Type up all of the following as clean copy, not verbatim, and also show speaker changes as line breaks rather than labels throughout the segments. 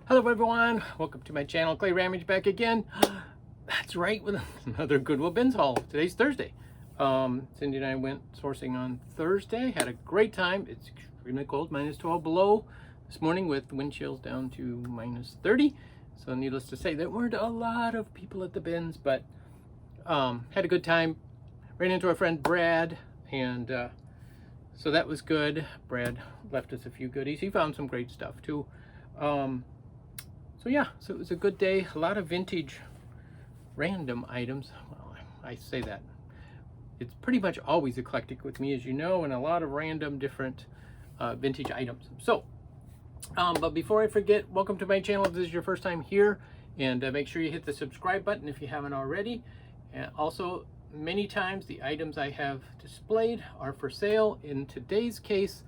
Hello everyone, welcome to my channel. Clayrammage back again. That's right, with another Goodwill bins haul. Today's Thursday. Cindy and I went sourcing on Thursday, had a great time. It's extremely cold, -12 below this morning with wind chills down to -30. So needless to say, there weren't a lot of people at the bins, but had a good time. Ran into our friend Brad, and so that was good. Brad left us a few goodies. He found some great stuff too. So yeah, so it was a good day. A lot of vintage random items. Well, I say that. It's pretty much always eclectic with me, as you know, and a lot of random different vintage items. So, but before I forget, welcome to my channel if this is your first time here, and make sure you hit the subscribe button if you haven't already. And also, many times the items I have displayed are for sale. In today's case,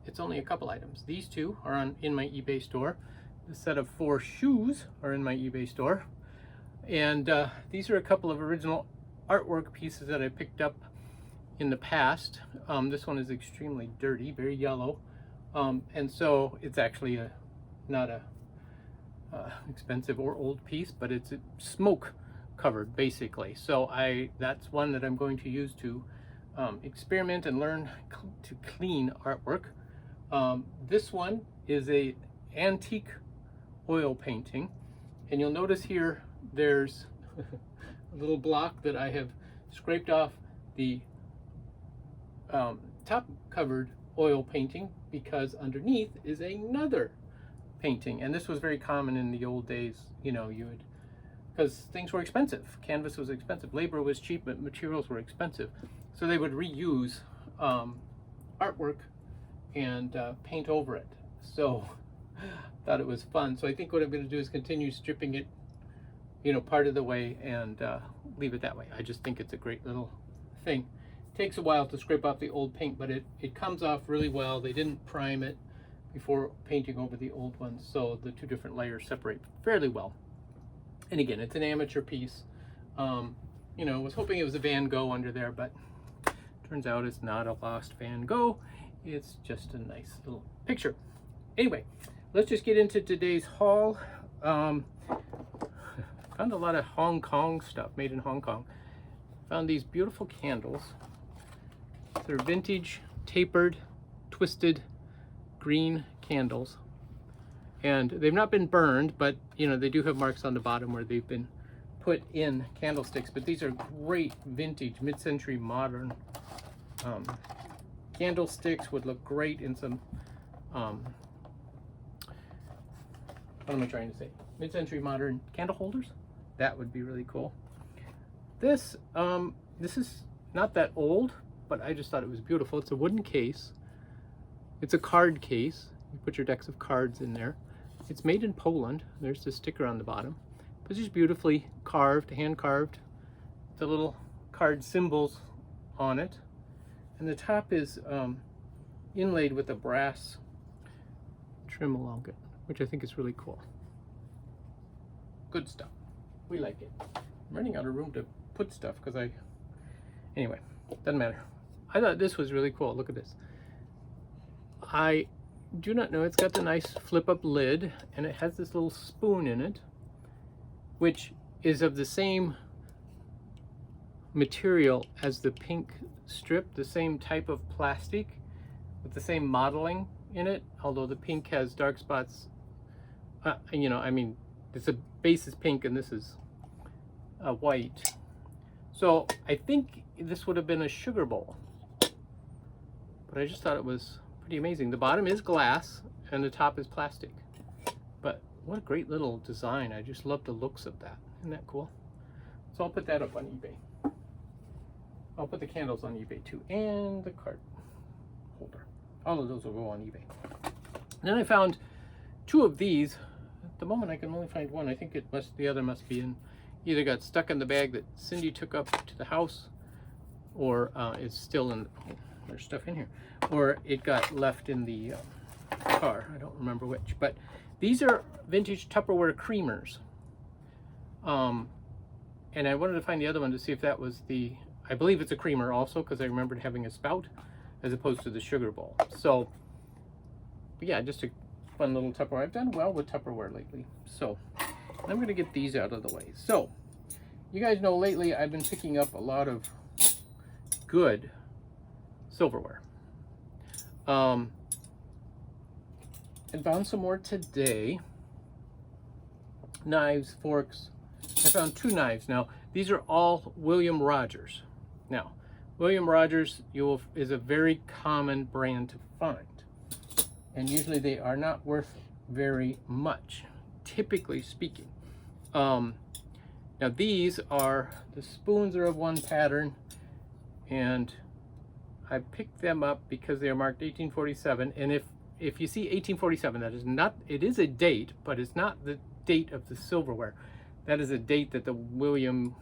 it's only a couple items. These two are in my eBay store. The set of 4 shoes are in my eBay store. And these are a couple of original artwork pieces that I picked up in the past. This one is extremely dirty, very yellow. And so it's actually not a expensive or old piece, but it's smoke covered basically. So that's one that I'm going to use to experiment and learn to clean artwork. This one is a antique oil painting, and you'll notice here there's a little block that I have scraped off the top covered oil painting, because underneath is another painting. And this was very common in the old days. You know, because things were expensive. Canvas was expensive, labor was cheap, but materials were expensive, so they would reuse artwork and paint over it. So thought it was fun. So I think what I'm going to do is continue stripping it, you know, part of the way, and leave it that way. I just think it's a great little thing. It takes a while to scrape off the old paint, but it comes off really well. They didn't prime it before painting over the old ones, so the two different layers separate fairly well. And again, it's an amateur piece. You know, was hoping it was a Van Gogh under there, but turns out it's not a lost Van Gogh. It's just a nice little picture. Anyway, let's just get into today's haul. Found a lot of Hong Kong stuff made in Hong Kong. Found these beautiful candles. They're vintage, tapered, twisted green candles. And they've not been burned, but you know, they do have marks on the bottom where they've been put in candlesticks. But these are great vintage, mid-century modern candlesticks. Would look great in some what am I trying to say? Mid-century modern candle holders. That would be really cool. This is not that old, but I just thought it was beautiful. It's a wooden case. It's a card case. You put your decks of cards in there. It's made in Poland. There's the sticker on the bottom. But it's just beautifully carved, hand carved. The little card symbols on it. And the top is inlaid with a brass trim along it, which I think is really cool. Good stuff. We like it. I'm running out of room to put stuff because anyway, doesn't matter. I thought this was really cool. Look at this. I do not know. It's got the nice flip up lid, and it has this little spoon in it, which is of the same material as the pink strip, the same type of plastic with the same modeling in it, although the pink has dark spots. You know, I mean, the base is pink and this is white. So I think this would have been a sugar bowl, but I just thought it was pretty amazing. The bottom is glass and the top is plastic, but what a great little design. I just love the looks of that. Isn't that cool? So I'll put that up on eBay. I'll put the candles on eBay too, and the card holder. All of those will go on eBay. And then I found 2 of these. At the moment I can only find one. I think the other must be either got stuck in the bag that Cindy took up to the house, or it's still in, there's stuff in here, or it got left in the car. I don't remember which, but these are vintage Tupperware creamers. And I wanted to find the other one to see if that was I believe it's a creamer also, because I remembered having a spout as opposed to the sugar bowl. So, but yeah, just a fun little Tupperware. I've done well with Tupperware lately. So I'm going to get these out of the way. So you guys know lately I've been picking up a lot of good silverware. I found some more today. Knives, forks. I found 2 knives. Now, these are all William Rogers. Now, William Rogers is a very common brand to find. And usually they are not worth very much, typically speaking. Now, these are, the spoons are of one pattern, and I picked them up because they are marked 1847. And if you see 1847, that is not, it is a date, but it's not the date of the silverware. That is a date that the William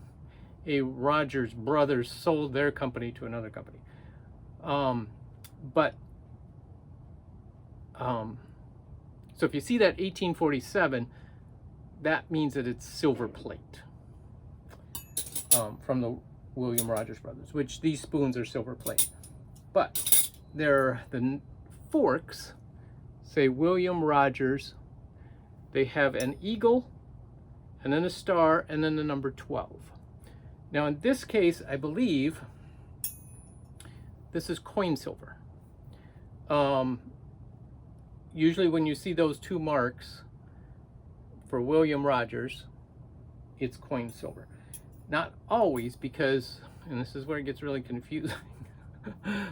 A. Rogers brothers sold their company to another company. So if you see that 1847, that means that it's silver plate from the William Rogers brothers, which these spoons are silver plate. But the forks say William Rogers. They have an eagle and then a star and then the number 12. Now in this case, I believe this is coin silver. Usually when you see those 2 marks for William Rogers, it's coin silver. Not always, because, and this is where it gets really confusing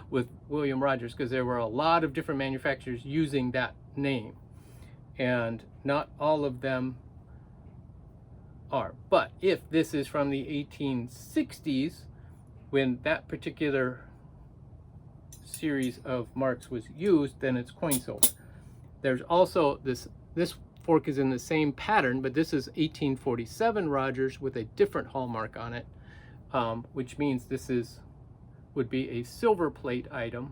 with William Rogers, because there were a lot of different manufacturers using that name, and not all of them are. But if this is from the 1860s, when that particular series of marks was used, then it's coin silver. There's also this fork is in the same pattern, but this is 1847 Rogers with a different hallmark on it, which means this would be a silver plate item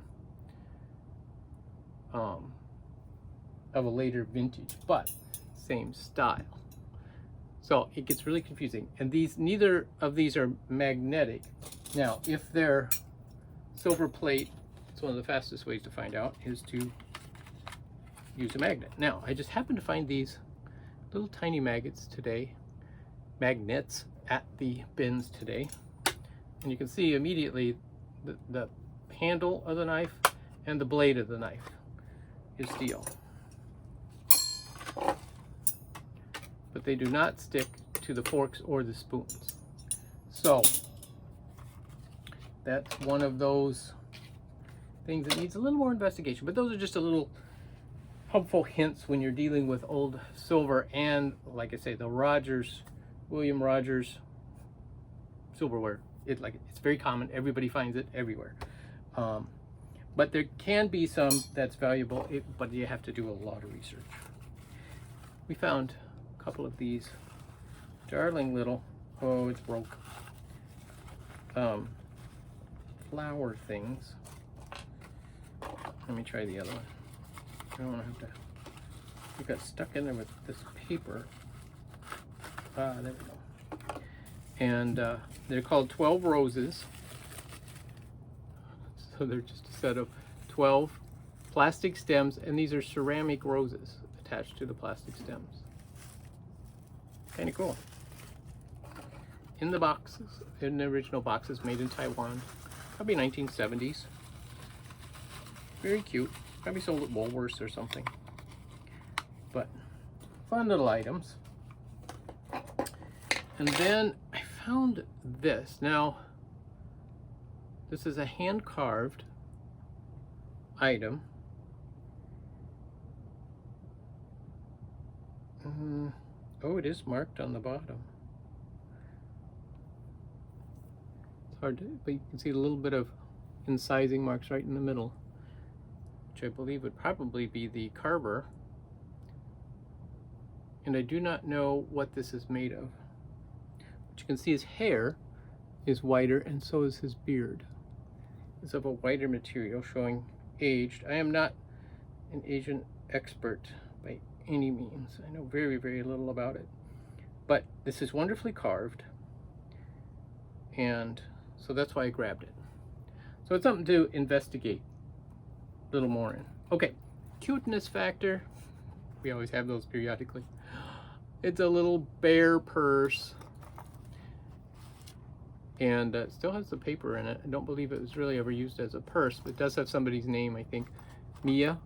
of a later vintage, but same style. So it gets really confusing. And neither of these are magnetic. Now, if they're silver plate, it's one of the fastest ways to find out is to use a magnet. Now, I just happened to find these little tiny magnets at the bins today. And you can see immediately the handle of the knife and the blade of the knife is steel. But they do not stick to the forks or the spoons. So that's one of those things that needs a little more investigation. But those are just a little helpful hints when you're dealing with old silver, and like I say, the William Rogers silverware. It's very common. Everybody finds it everywhere. But there can be some that's valuable, but you have to do a lot of research. We found a couple of these darling little, oh, it's broke, flower things. Let me try the other one. I don't want to have to, it got stuck in there with this paper. There we go. And they're called 12 roses. So they're just a set of 12 plastic stems, and these are ceramic roses attached to the plastic stems. Kind of cool. In the boxes, in the original boxes, made in Taiwan, probably 1970s. Very cute. Probably sold at Woolworths or something. But fun little items. And then I found this. Now, this is a hand-carved item. Oh, it is marked on the bottom. It's hard to, but you can see a little bit of incising marks right in the middle, which I believe would probably be the carver. And I do not know what this is made of. But you can see his hair is whiter, and so is his beard. It's of a whiter material, showing aged. I am not an Asian expert by any means. I know very, very little about it. But this is wonderfully carved, and so that's why I grabbed it. So it's something to investigate a little more in. Okay, cuteness factor. We always have those periodically. It's a little bear purse. And it still has the paper in it. I don't believe it was really ever used as a purse, but it does have somebody's name, I think. Mia.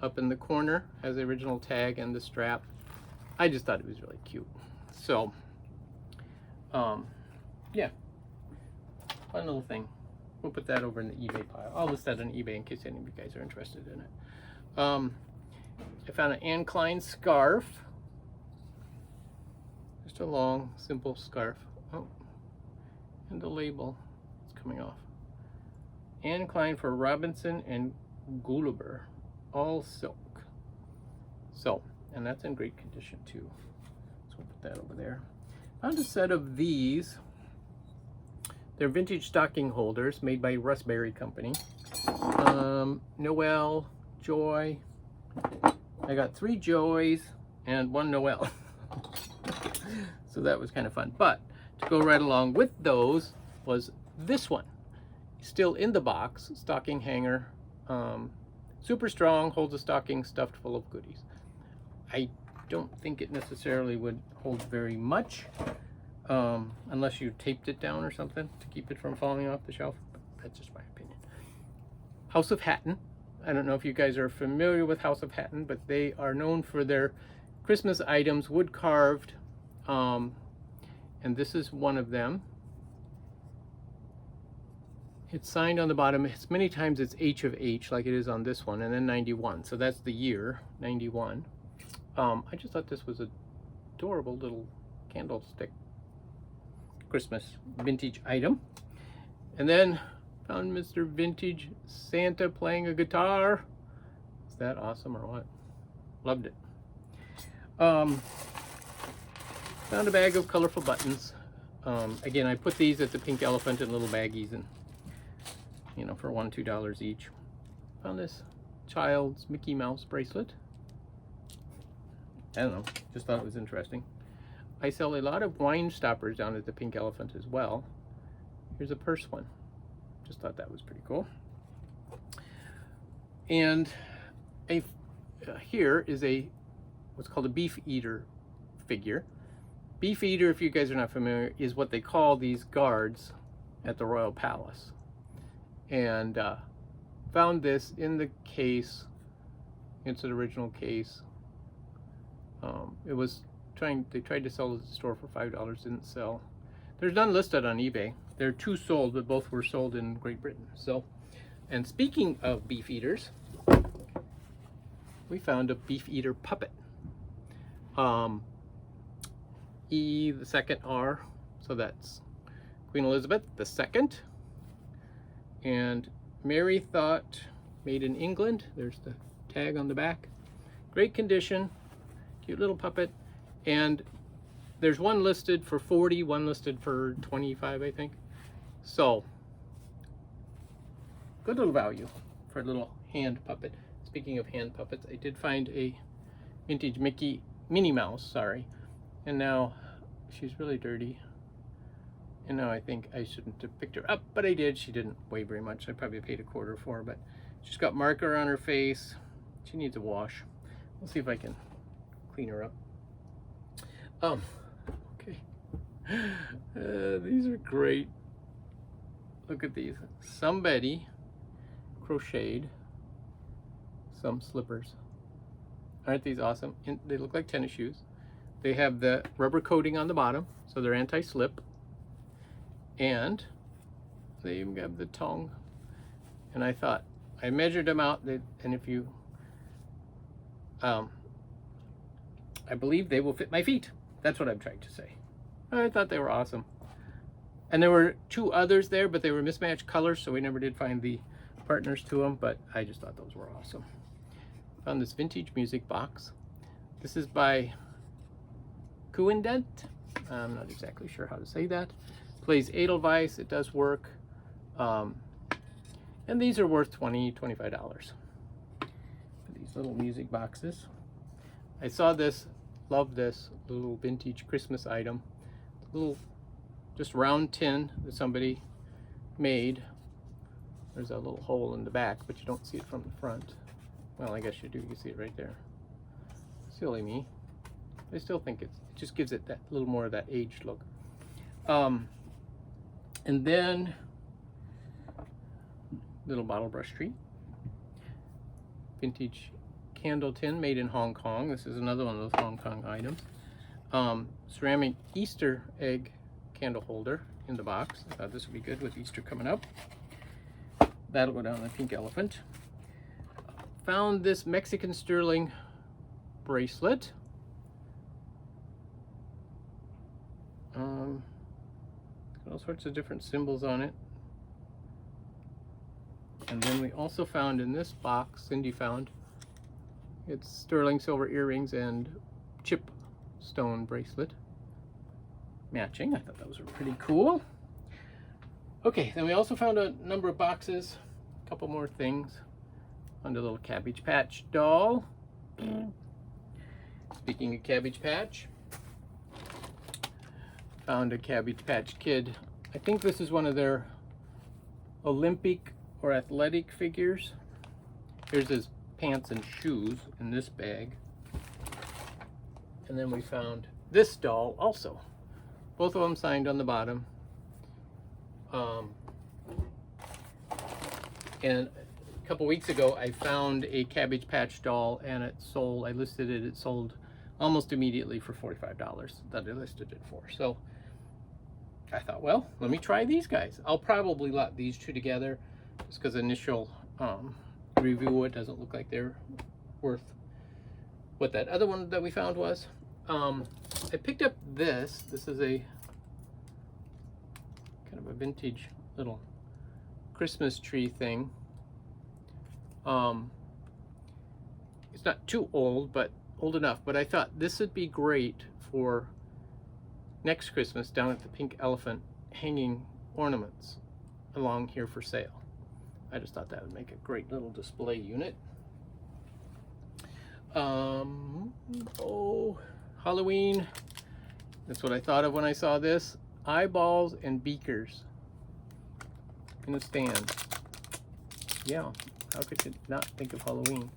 Up in the corner has the original tag and the strap. I just thought it was really cute. So, yeah. Fun little thing. We'll put that over in the eBay pile. I'll list that on eBay in case any of you guys are interested in it. I found an Anne Klein scarf. Just a long, simple scarf. Oh, and the label is coming off. Anne Klein for Robinson and Gulliver, all silk. So, and that's in great condition too. So we'll put that over there. Found a set of these. They're vintage stocking holders made by Raspberry Company. Noel, Joy. I got 3 Joys and 1 Noel. So that was kind of fun. But to go right along with those was this one. Still in the box, stocking hanger. Super strong, holds a stocking stuffed full of goodies. I don't think it necessarily would hold very much, unless you taped it down or something to keep it from falling off the shelf. But that's just my opinion. House of Hatton. I don't know if you guys are familiar with House of Hatton, but they are known for their Christmas items, wood carved, and this is one of them. It's signed on the bottom. It's many times it's H of H, like it is on this one, and then 91. So that's the year, 91. I just thought this was a adorable little candlestick Christmas vintage item. And then found Mr. Vintage Santa playing a guitar. Is that awesome or what? Loved it. Found a bag of colorful buttons. Again, I put these at the Pink Elephant in little baggies, and you know, for $1, $2 each. Found this child's Mickey Mouse bracelet. I don't know, just thought it was interesting. I sell a lot of wine stoppers down at the Pink Elephant as well. Here's a purse one. Just thought that was pretty cool. And here is what's called a beef eater figure. Beef eater, if you guys are not familiar, is what they call these guards at the Royal Palace. And found this in the case. It's an original case. It was they tried to sell it at the store for $5, didn't sell. There's none listed on eBay. There are 2 sold, but both were sold in Great Britain. So, and speaking of beef eaters, we found a beef eater puppet. E the second R, so that's Queen Elizabeth II. And Mary Thought, made in England. There's the tag on the back. Great condition, cute little puppet. And there's one listed for 40, one listed for 25, I think. So, good little value for a little hand puppet. Speaking of hand puppets, I did find a vintage Minnie Mouse, sorry. And now she's really dirty. And now I think I shouldn't have picked her up, but I did. She didn't weigh very much. I probably paid $0.25 for her, but she's got marker on her face. She needs a wash. We'll see if I can clean her up. Okay. These are great. Look at these. Somebody crocheted some slippers. Aren't these awesome? They look like tennis shoes. They have the rubber coating on the bottom, so they're anti-slip. And they even have the tongue. And I thought, I measured them out, and if you, I believe they will fit my feet. That's what I'm trying to say. I thought they were awesome. And there were 2 others there, but they were mismatched colors, so we never did find the partners to them, but I just thought those were awesome. Found this vintage music box. This is by Kuindent. I'm not exactly sure how to say that. Plays Edelweiss, it does work. And these are worth $20, $25. These little music boxes. I saw this, love this little vintage Christmas item. Little, just round tin that somebody made. There's a little hole in the back, but you don't see it from the front. Well, I guess you do, you can see it right there. Silly me. I still think it just gives it that little more of that aged look. And then little bottle brush tree. Vintage candle tin made in Hong Kong. This is another one of those Hong Kong items. Ceramic Easter egg candle holder in the box. I thought this would be good with Easter coming up. That'll go down the pink elephant. Found this Mexican sterling bracelet. All sorts of different symbols on it. And then we also found in this box, Cindy found, it's sterling silver earrings and chip stone bracelet. Matching. I thought those were pretty cool. Okay, then we also found a number of boxes, a couple more things. Found a little Cabbage Patch doll. Speaking of Cabbage Patch, found a Cabbage Patch Kid. I think this is one of their Olympic or athletic figures. Here's his pants and shoes in this bag. And then we found this doll also. Both of them signed on the bottom. And a couple weeks ago I found a Cabbage Patch doll and it sold, I listed it, it sold almost immediately for $45 that I listed it for. So I thought, well, let me try these guys. I'll probably lot these two together just because initial review, it doesn't look like they're worth what that other one that we found was. I picked up this. This is a kind of a vintage little Christmas tree thing. It's not too old, but old enough. But I thought this would be great for next Christmas down at the Pink Elephant, hanging ornaments along here for sale. I just thought that would make a great little display unit. Oh, Halloween. That's what I thought of when I saw this. Eyeballs and beakers in a stand. Yeah, how could you not think of Halloween?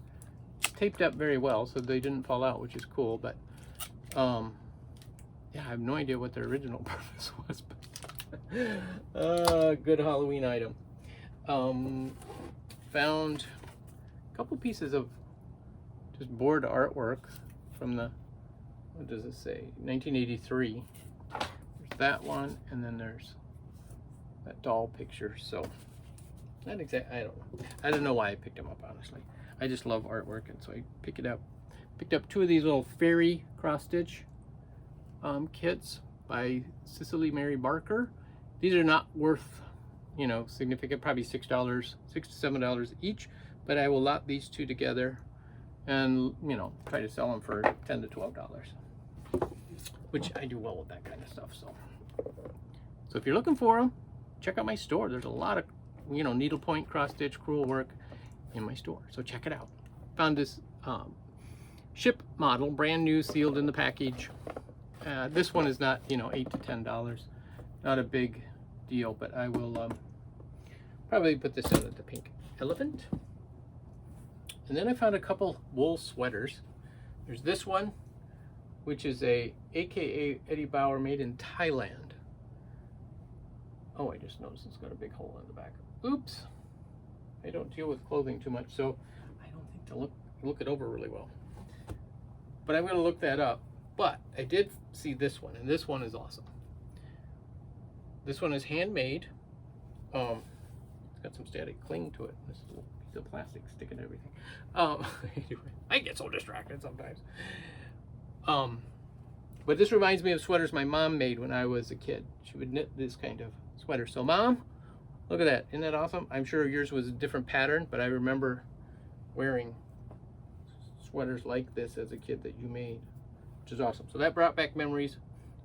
Taped up very well so they didn't fall out, which is cool, but yeah, I have no idea what their original purpose was, but good Halloween item. Found a couple pieces of just board artwork from the, what does it say, 1983. There's that one, and then there's that doll picture. So not exactly, I don't know why I picked them up, honestly. I just love artwork, and so I picked it up. Picked up two of these little fairy cross stitch kits by Cicely Mary Barker. These are not worth, you know, significant, probably $6 to $7 each, but I will lot these two together and, you know, try to sell them for $10 to $12, which I do well with that kind of stuff. So if you're looking for them, check out my store. There's a lot of, you know, needlepoint, cross stitch, crewel work in my store, so check it out. Found this ship model, brand new, sealed in the package. This one is not, you know, $8 to $10, not a big deal, but I will probably put this in at the Pink Elephant. And then I found a couple wool sweaters. There's this one, which is a AKA Eddie Bauer, made in Thailand. Oh, I just noticed it's got a big hole in the back. Oops. I don't deal with clothing too much, so I don't think to look it over really well. But I'm going to look that up. But I did see this one, and this one is awesome. This one is handmade. It's got some static cling to it. This little piece of plastic sticking to everything. Anyway, I get so distracted sometimes. But this reminds me of sweaters my mom made when I was a kid. She would knit this kind of sweater. So Mom, look at that. Isn't that awesome? I'm sure yours was a different pattern, but I remember wearing sweaters like this as a kid that you made, which is awesome. So that brought back memories,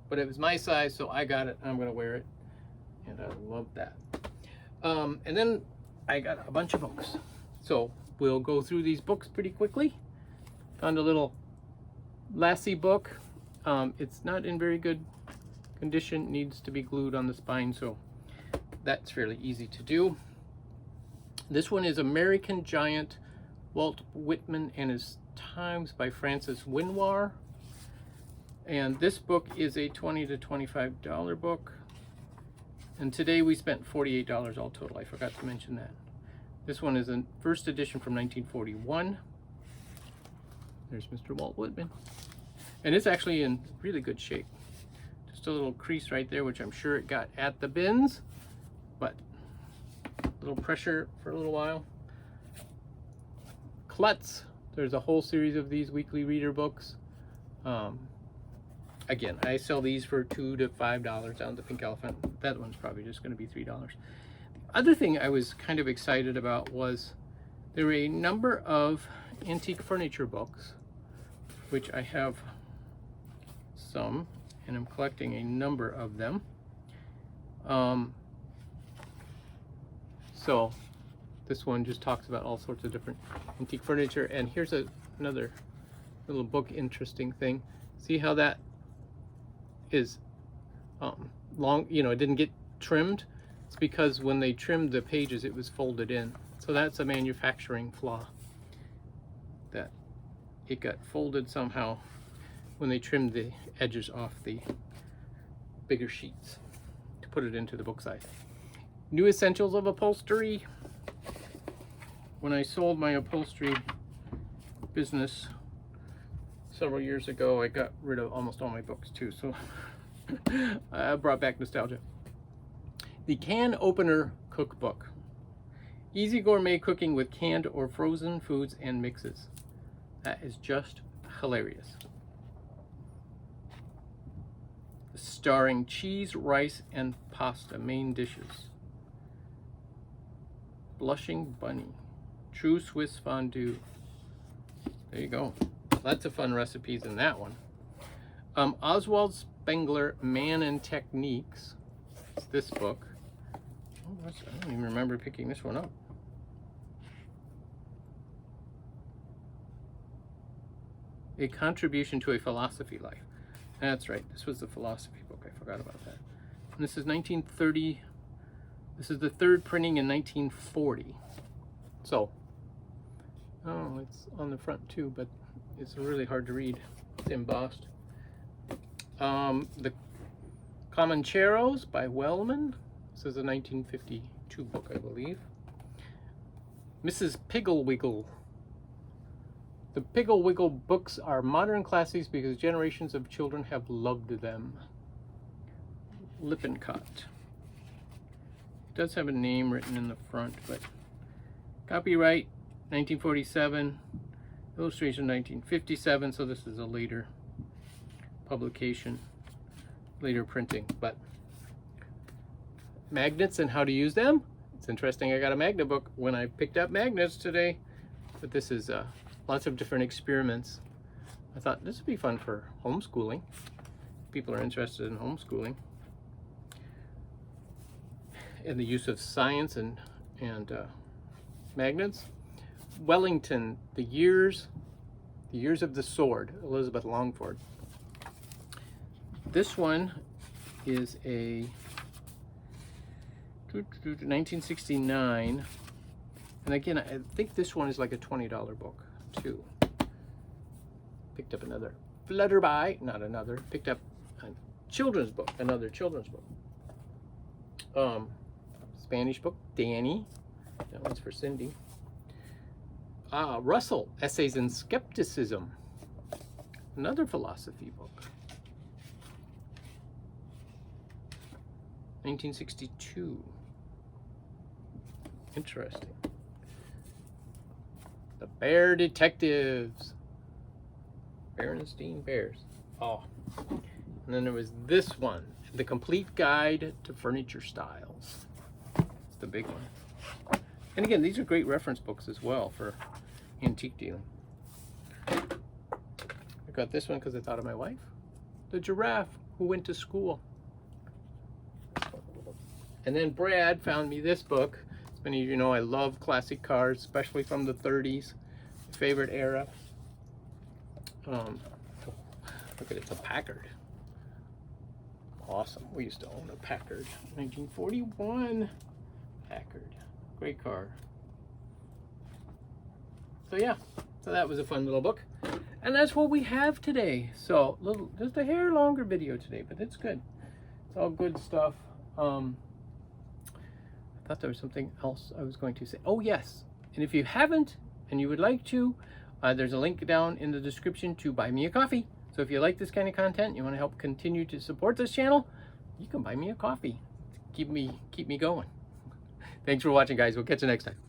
but it was my size, so I got it. I'm going to wear it, and I love that. And then I got a bunch of books. So we'll go through these books pretty quickly. Found a little Lassie book. It's not in very good condition, needs to be glued on the spine, so that's fairly easy to do. This one is American Giant, Walt Whitman and his Times by Francis Winwar. And this book is a $20 to $25 book. And today we spent $48 all total. I forgot to mention that. This one is a first edition from 1941. There's Mr. Walt Whitman. And it's actually in really good shape. Just a little crease right there, which I'm sure it got at the bins, but a little pressure for a little while. Klutz. There's a whole series of these weekly reader books. Again, I sell these for $2 to $5 down to Pink Elephant. That one's probably just going to be $3. The other thing I was kind of excited about was there were a number of antique furniture books, which I have some, and I'm collecting a number of them. So this one just talks about all sorts of different antique furniture. And here's another little book interesting thing. See how that is long, you know, it didn't get trimmed. It's because when they trimmed the pages, it was folded in. So that's a manufacturing flaw, that it got folded somehow when they trimmed the edges off the bigger sheets to put it into the book size. New Essentials of Upholstery. When I sold my upholstery business several years ago, I got rid of almost all my books too, so I brought back nostalgia. The Can Opener Cookbook. Easy gourmet cooking with canned or frozen foods and mixes. That is just hilarious. Starring cheese, rice, and pasta main dishes. Blushing Bunny. True Swiss Fondue. There you go. Lots of fun recipes in that one. Oswald Spengler, Man and Techniques. It's this book. Oh, I don't even remember picking this one up. A Contribution to a Philosophy Life. That's right. This was the philosophy book. I forgot about that. And this is 1930. This is the third printing in 1940. So, oh, it's on the front too, but it's really hard to read. It's embossed. The Comancheros by Wellman. This is a 1952 book, I believe. Mrs. Pigglewiggle. The Pigglewiggle books are modern classics because generations of children have loved them. Lippincott. It does have a name written in the front, but copyright 1947, illustration 1957, so this is a later publication, later printing. But magnets and how to use them. It's interesting, I got a magnet book when I picked up magnets today, but this is lots of different experiments. I thought this would be fun for homeschooling. People are interested in homeschooling and the use of science and magnets. Wellington, the years of the sword, Elizabeth Longford. This one is a 1969, and again, I think this one is like a $20 book too. Picked up another Flutterby, not another. Picked up a children's book, another children's book. Spanish book, Danny. That one's for Cindy. Russell, Essays in Skepticism. Another philosophy book. 1962. Interesting. The Bear Detectives. Berenstein Bears. Oh. And then there was this one, The Complete Guide to Furniture Styles. It's the big one. And again, these are great reference books as well for antique dealing. I got this one because I thought of my wife. The Giraffe Who Went to School. And then Brad found me this book. As many of you know, I love classic cars, especially from the 30s. Favorite era. Look at it, it's a Packard. Awesome. We used to own a Packard. 1941 Packard. Great car. So yeah, So that was a fun little book. And that's what we have today. So just a hair longer video today, but it's good. It's all good stuff. I thought there was something else I was going to say. Oh yes, and if you haven't and you would like to, there's a link down in the description to buy me a coffee. So if you like this kind of content, you want to help continue to support this channel, you can buy me a coffee. Keep me going. Thanks for watching, guys. We'll catch you next time.